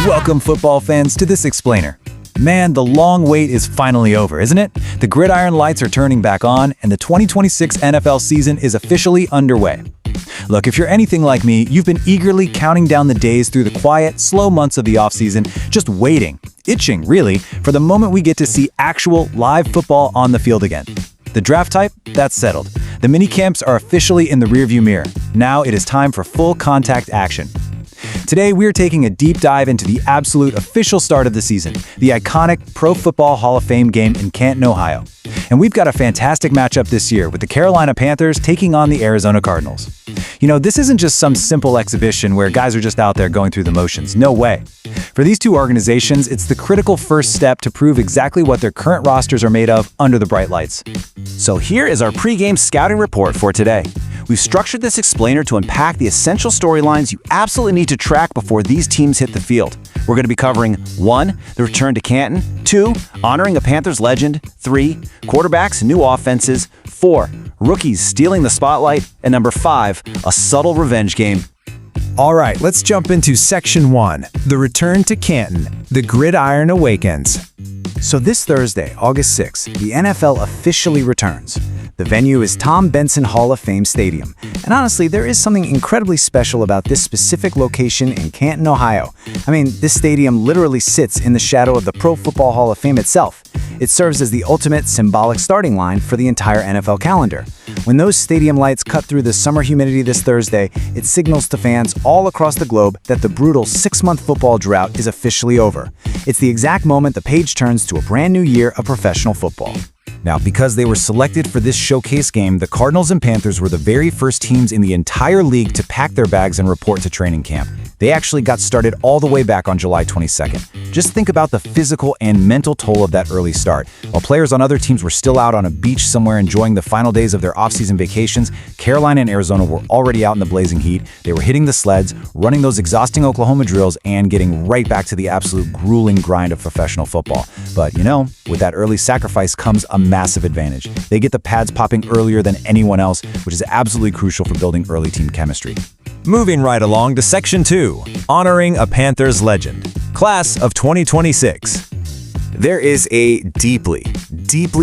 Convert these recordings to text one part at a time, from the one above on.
Welcome, football fans, to this explainer. Man, the long wait is finally over, isn't it? The gridiron lights are turning back on, and the 2026 NFL season is officially underway. Look, if you're anything like me, you've been eagerly counting down the days through the quiet, slow months of the offseason, just waiting, itching, really, for the moment we get to see actual, live football on the field again. The draft type? That's settled. The mini camps are officially in the rearview mirror. Now it is time for full contact action. Today, we're taking a deep dive into the absolute official start of the season, the iconic Pro Football Hall of Fame game in Canton, Ohio. And we've got a fantastic matchup this year with the Carolina Panthers taking on the Arizona Cardinals. You know, this isn't just some simple exhibition where guys are just out there going through the motions. No way. For these two organizations, it's the critical first step to prove exactly what their current rosters are made of under the bright lights. So here is our pregame scouting report for today. We've structured this explainer to unpack the essential storylines you absolutely need to track before these teams hit the field. We're going to be covering 1. The return to Canton, 2. Honoring a Panthers legend, 3. Quarterbacks and new offenses, 4. Rookies stealing the spotlight, and number 5. A subtle revenge game. All right, let's jump into Section 1, the return to Canton, the gridiron awakens. So this Thursday, August 6th, the NFL officially returns. The venue is Tom Benson Hall of Fame Stadium. And honestly, there is something incredibly special about this specific location in Canton, Ohio. I mean, this stadium literally sits in the shadow of the Pro Football Hall of Fame itself. It serves as the ultimate symbolic starting line for the entire NFL calendar. When those stadium lights cut through the summer humidity this Thursday, it signals to fans all across the globe that the brutal 6-month football drought is officially over. It's the exact moment the page turns to a brand new year of professional football. Now, because they were selected for this showcase game, the Cardinals and Panthers were the very first teams in the entire league to pack their bags and report to training camp. They actually got started all the way back on July 22nd. Just think about the physical and mental toll of that early start. While players on other teams were still out on a beach somewhere enjoying the final days of their off-season vacations, Carolina and Arizona were already out in the blazing heat. They were hitting the sleds, running those exhausting Oklahoma drills, and getting right back to the absolute grueling grind of professional football. But, you know, with that early sacrifice comes a massive advantage. They get the pads popping earlier than anyone else, which is absolutely crucial for building early team chemistry. Moving right along to Section 2, honoring a Panthers legend, Class of 2026. There is a deeply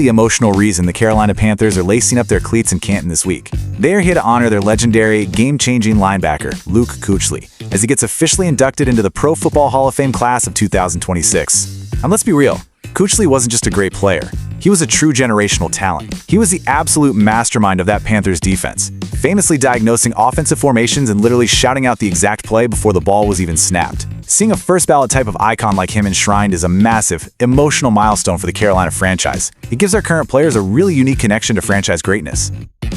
emotional reason the Carolina Panthers are lacing up their cleats in Canton this week. They are here to honor their legendary, game-changing linebacker, Luke Kuechly, as he gets officially inducted into the Pro Football Hall of Fame class of 2026. And let's be real, Kuechly wasn't just a great player. He was a true generational talent. He was the absolute mastermind of that Panthers defense, famously diagnosing offensive formations and literally shouting out the exact play before the ball was even snapped. Seeing a first-ballot type of icon like him enshrined is a massive, emotional milestone for the Carolina franchise. It gives our current players a really unique connection to franchise greatness.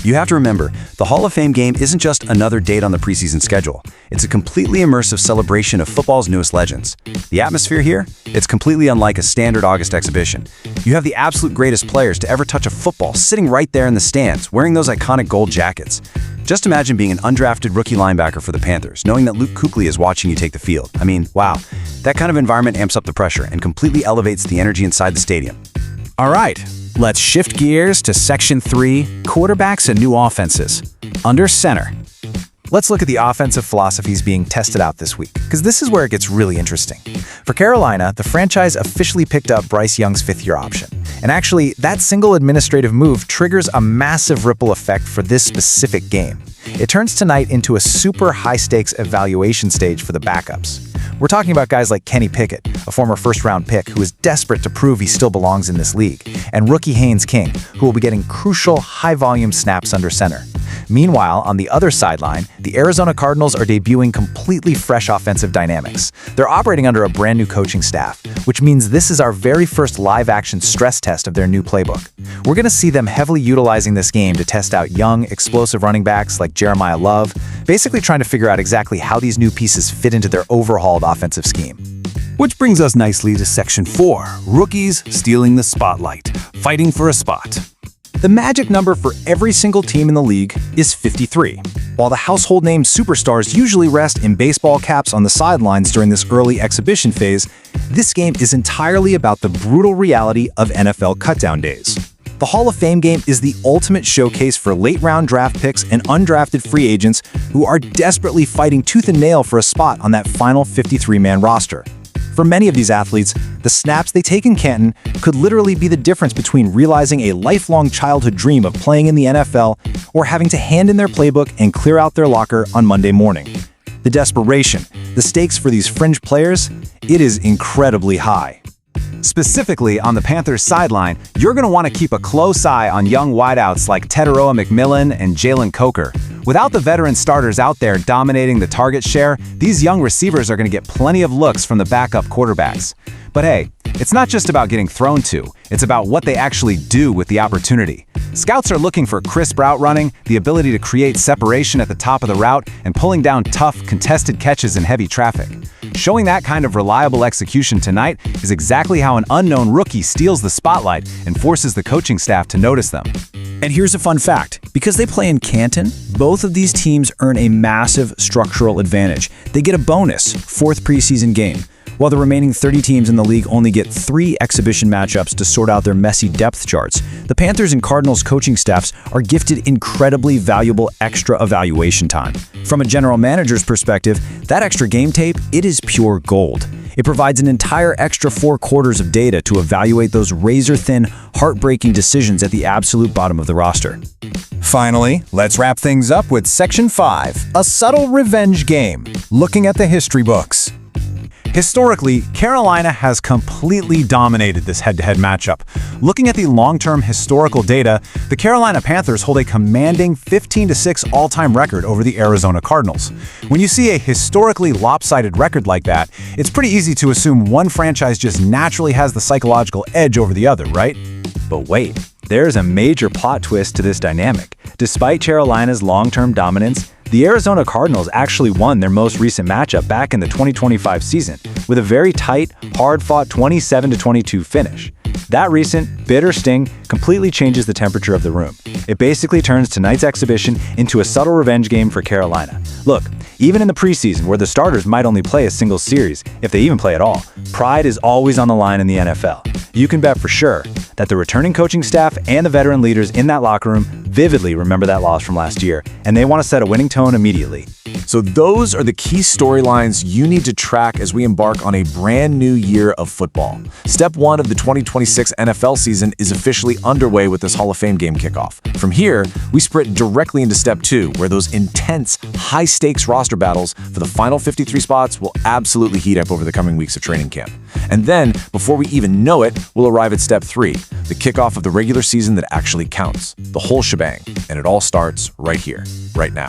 You have to remember, the Hall of Fame game isn't just another date on the preseason schedule. It's a completely immersive celebration of football's newest legends. The atmosphere here? It's completely unlike a standard August exhibition. You have the absolute greatest players to ever touch a football sitting right there in the stands, wearing those iconic gold jackets. Just imagine being an undrafted rookie linebacker for the Panthers, knowing that Luke Kuechly is watching you take the field. I mean, wow. That kind of environment amps up the pressure and completely elevates the energy inside the stadium. All right, let's shift gears to Section 3, quarterbacks and new offenses. Under center. Let's look at the offensive philosophies being tested out this week, because this is where it gets really interesting. For Carolina, the franchise officially picked up Bryce Young's fifth-year option. And actually, that single administrative move triggers a massive ripple effect for this specific game. It turns tonight into a super high-stakes evaluation stage for the backups. We're talking about guys like Kenny Pickett, a former first-round pick who is desperate to prove he still belongs in this league, and rookie Haynes King, who will be getting crucial high-volume snaps under center. Meanwhile, on the other sideline, the Arizona Cardinals are debuting completely fresh offensive dynamics. They're operating under a brand new coaching staff, which means this is our very first live-action stress test of their new playbook. We're going to see them heavily utilizing this game to test out young, explosive running backs like Jeremiah Love, basically trying to figure out exactly how these new pieces fit into their overhauled offensive scheme. Which brings us nicely to Section 4, rookies stealing the spotlight, fighting for a spot. The magic number for every single team in the league is 53. While the household name superstars usually rest in baseball caps on the sidelines during this early exhibition phase, this game is entirely about the brutal reality of NFL cutdown days. The Hall of Fame game is the ultimate showcase for late-round draft picks and undrafted free agents who are desperately fighting tooth and nail for a spot on that final 53-man roster. For many of these athletes, the snaps they take in Canton could literally be the difference between realizing a lifelong childhood dream of playing in the NFL or having to hand in their playbook and clear out their locker on Monday morning. The desperation, the stakes for these fringe players, it is incredibly high. Specifically on the Panthers sideline, you're going to want to keep a close eye on young wideouts like Teteroa McMillan and Jalen Coker. Without the veteran starters out there dominating the target share, these young receivers are going to get plenty of looks from the backup quarterbacks. But hey, it's not just about getting thrown to, it's about what they actually do with the opportunity. Scouts are looking for crisp route running, the ability to create separation at the top of the route, and pulling down tough, contested catches in heavy traffic. Showing that kind of reliable execution tonight is exactly how an unknown rookie steals the spotlight and forces the coaching staff to notice them. And here's a fun fact. Because they play in Canton, both of these teams earn a massive structural advantage. They get a bonus, 4th preseason game, while the remaining 30 teams in the league only get 3 exhibition matchups to sort out their messy depth charts. The Panthers and Cardinals coaching staffs are gifted incredibly valuable extra evaluation time. From a general manager's perspective, that extra game tape, it is pure gold. It provides an entire extra 4 quarters of data to evaluate those razor-thin, heartbreaking decisions at the absolute bottom of the roster. Finally, let's wrap things up with Section 5, a subtle revenge game, looking at the history books. Historically, Carolina has completely dominated this head-to-head matchup. Looking at the long-term historical data, the Carolina Panthers hold a commanding 15-6 all-time record over the Arizona Cardinals. When you see a historically lopsided record like that, it's pretty easy to assume one franchise just naturally has the psychological edge over the other, right? But wait, there's a major plot twist to this dynamic. Despite Carolina's long-term dominance, the Arizona Cardinals actually won their most recent matchup back in the 2025 season with a very tight, hard-fought 27-22 finish. That recent, bitter sting completely changes the temperature of the room. It basically turns tonight's exhibition into a subtle revenge game for Carolina. Look, even in the preseason, where the starters might only play a single series, if they even play at all, pride is always on the line in the NFL. You can bet for sure that the returning coaching staff and the veteran leaders in that locker room vividly remember that loss from last year, and they want to set a winning tone immediately. So those are the key storylines you need to track as we embark on a brand new year of football. Step 1 of the 2026 NFL season is officially underway with this Hall of Fame game kickoff. From here, we sprint directly into Step 2, where those intense, high-stakes roster battles for the final 53 spots will absolutely heat up over the coming weeks of training camp. And then, before we even know it, we'll arrive at Step 3, the kickoff of the regular season that actually counts, the whole shebang. And it all starts right here, right now.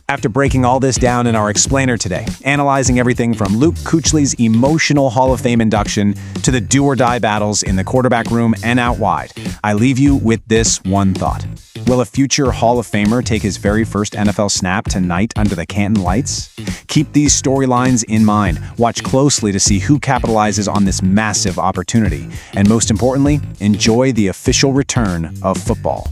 After breaking all this down in our explainer today, analyzing everything from Luke Kuechly's emotional Hall of Fame induction to the do-or-die battles in the quarterback room and out wide, I leave you with this one thought. Will a future Hall of Famer take his very first NFL snap tonight under the Canton lights? Keep these storylines in mind. Watch closely to see who capitalizes on this massive opportunity. And most importantly, enjoy the official return of football.